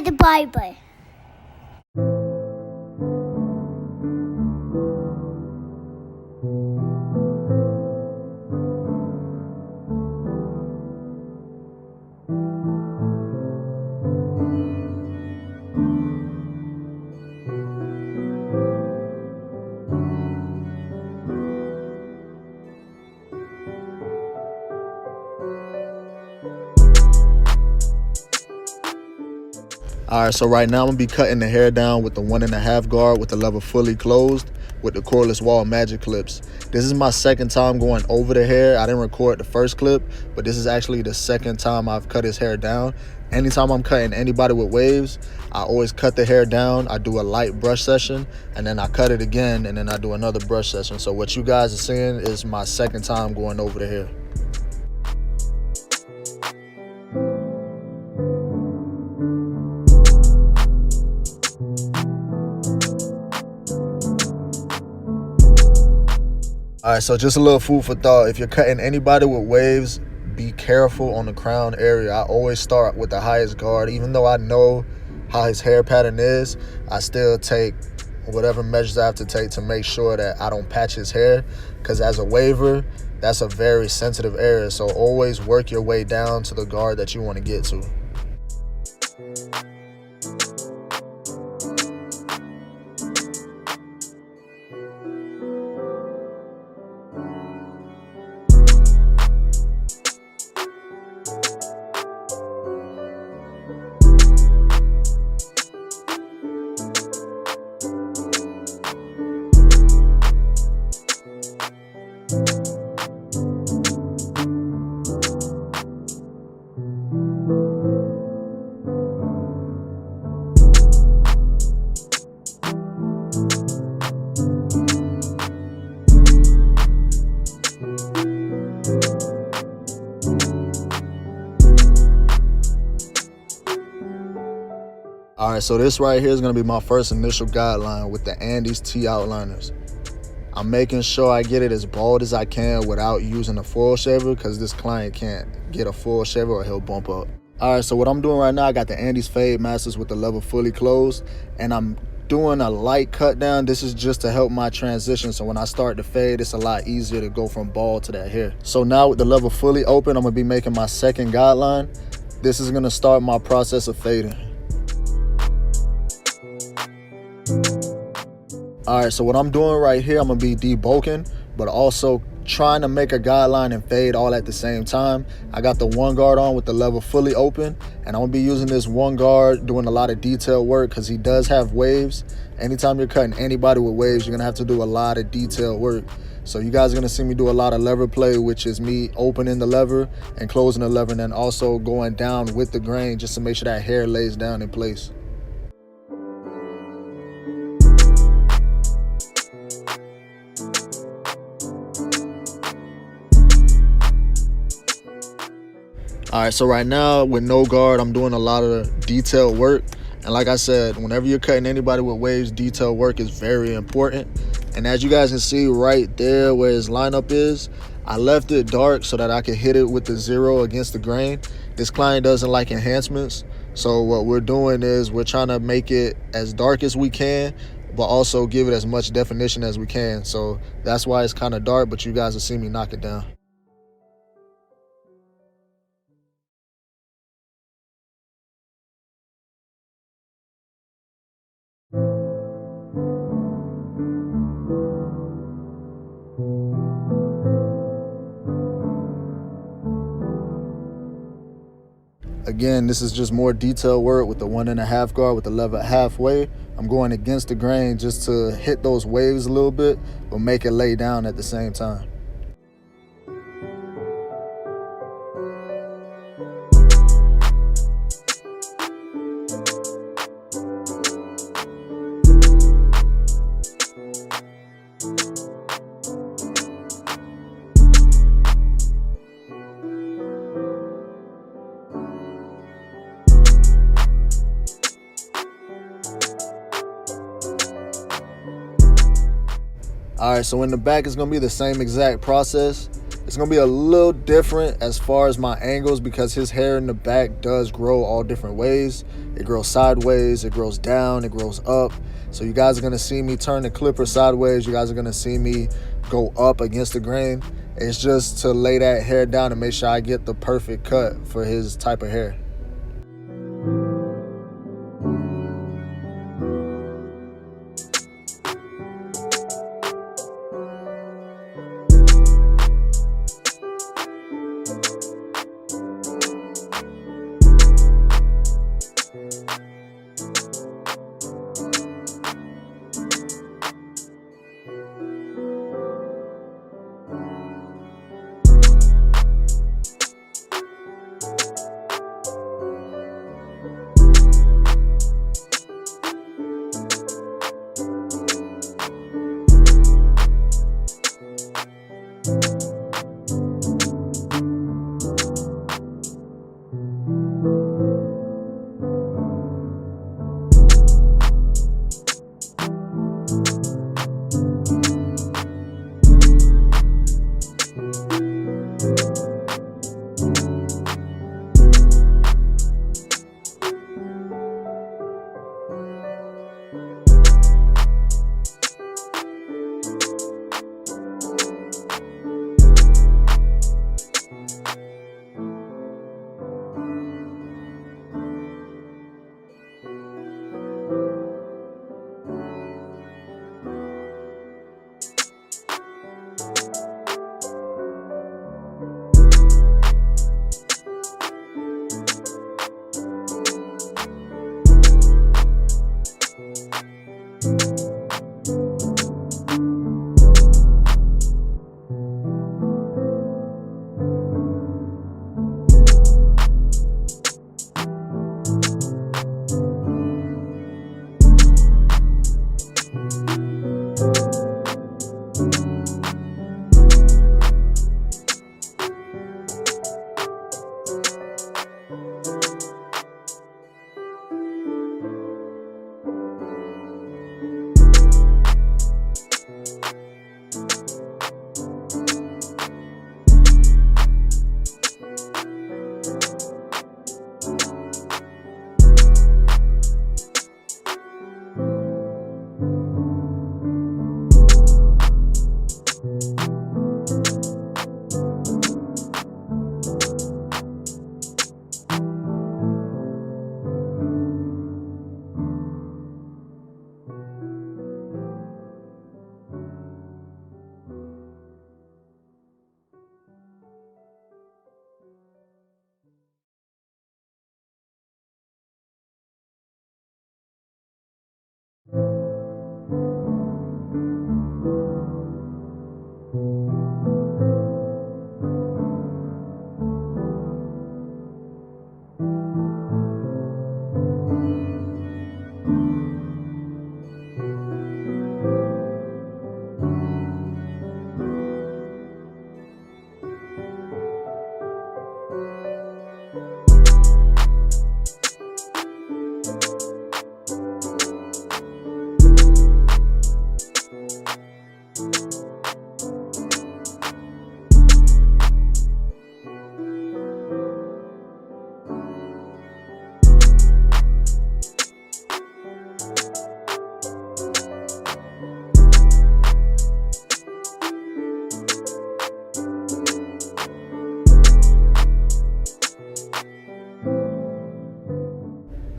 the Barber. Alright, so right now I'm going to be cutting the hair down with the 1.5 guard with the lever fully closed with the cordless Wahl magic clips. This is my second time going over the hair. I didn't record the first clip, but this is actually the second time I've cut his hair down. Anytime I'm cutting anybody with waves, I always cut the hair down. I do a light brush session, and then I cut it again, and then I do another brush session. So what you guys are seeing is my second time going over the hair. Alright, so just a little food for thought. If you're cutting anybody with waves, be careful on the crown area. I always start with the highest guard. Even though I know how his hair pattern is, I still take whatever measures I have to take to make sure that I don't patch his hair. Because as a waver, that's a very sensitive area. So always work your way down to the guard that you want to get to. Alright, so this right here is going to be my first initial guideline with the Andis T-Outliners. I'm making sure I get it as bald as I can without using a full shaver because this client can't get a full shaver or he'll bump up. Alright, so what I'm doing right now, I got the Andis Fade Masters with the lever fully closed, and I'm doing a light cut down. This is just to help my transition, so when I start to fade, it's a lot easier to go from bald to that hair. So now with the lever fully open, I'm going to be making my second guideline. This is going to start my process of fading. Alright, so what I'm doing right here, I'm going to be debulking, but also trying to make a guideline and fade all at the same time. I got the one guard on with the lever fully open, and I'm going to be using this one guard doing a lot of detail work because he does have waves. Anytime you're cutting anybody with waves, you're going to have to do a lot of detail work. So you guys are going to see me do a lot of lever play, which is me opening the lever and closing the lever, and then also going down with the grain just to make sure that hair lays down in place. Alright, so right now with no guard, I'm doing a lot of detailed work. And like I said, whenever you're cutting anybody with waves, detailed work is very important. And as you guys can see right there where his lineup is, I left it dark so that I could hit it with the 0 against the grain. This client doesn't like enhancements. So what we're doing is we're trying to make it as dark as we can, but also give it as much definition as we can. So that's why it's kind of dark, but you guys will see me knock it down. Again, this is just more detail work with the 1.5 guard with the lever halfway. I'm going against the grain just to hit those waves a little bit, but make it lay down at the same time. All right, so in the back, it's gonna be the same exact process. It's gonna be a little different as far as my angles because his hair in the back does grow all different ways. It grows sideways, it grows down, it grows up. So you guys are gonna see me turn the clipper sideways. You guys are gonna see me go up against the grain. It's just to lay that hair down and make sure I get the perfect cut for his type of hair.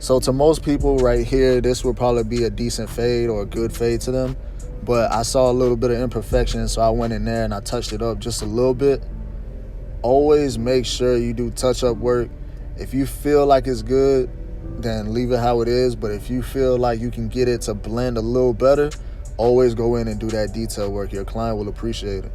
So to most people right here, this would probably be a decent fade or a good fade to them. But I saw a little bit of imperfection, so I went in there and I touched it up just a little bit. Always make sure you do touch-up work. If you feel like it's good, then leave it how it is. But if you feel like you can get it to blend a little better, always go in and do that detail work. Your client will appreciate it.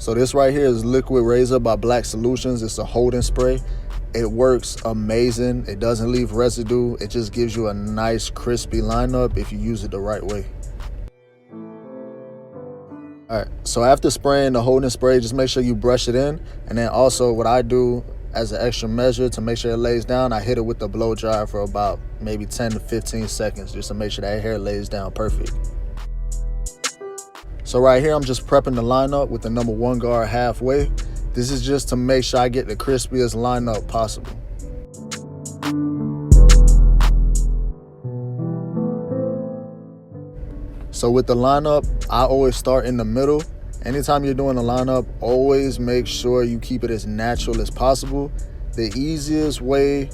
So this right here is Liquid Razor by Black Solutions. It's a holding spray. It works amazing. It doesn't leave residue. It just gives you a nice crispy lineup if you use it the right way. All right, so after spraying the holding spray, just make sure you brush it in. And then also what I do as an extra measure to make sure it lays down, I hit it with the blow dryer for about maybe 10 to 15 seconds just to make sure that hair lays down perfect. So right here, I'm just prepping the lineup with the number 1 guard halfway. This is just to make sure I get the crispiest lineup possible. So with the lineup, I always start in the middle. Anytime you're doing a lineup, always make sure you keep it as natural as possible. The easiest way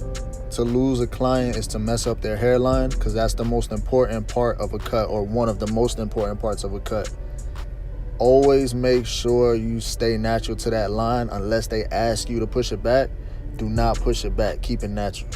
to lose a client is to mess up their hairline, because that's the most important part of a cut, or one of the most important parts of a cut. Always make sure you stay natural to that line. Unless they ask you to push it back, do not push it back. Keep it natural.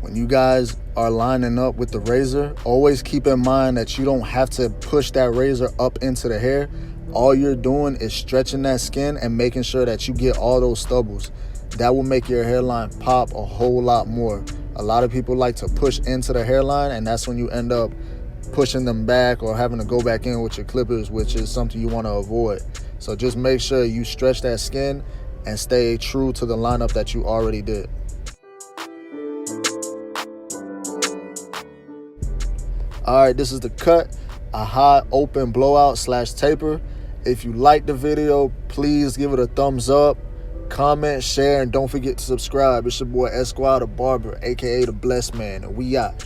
When you guys are lining up with the razor, always keep in mind that you don't have to push that razor up into the hair. All you're doing is stretching that skin and making sure that you get all those stubbles. That will make your hairline pop a whole lot more. A lot of people like to push into the hairline, and that's when you end up pushing them back or having to go back in with your clippers, which is something you want to avoid. So just make sure you stretch that skin and stay true to the lineup that you already did. All right, this is the cut, a high open blowout / taper. If you like the video, please give it a thumbs up, comment, share, and don't forget to subscribe. It's your boy Esquire the Barber, aka the Blessed Man, and we out.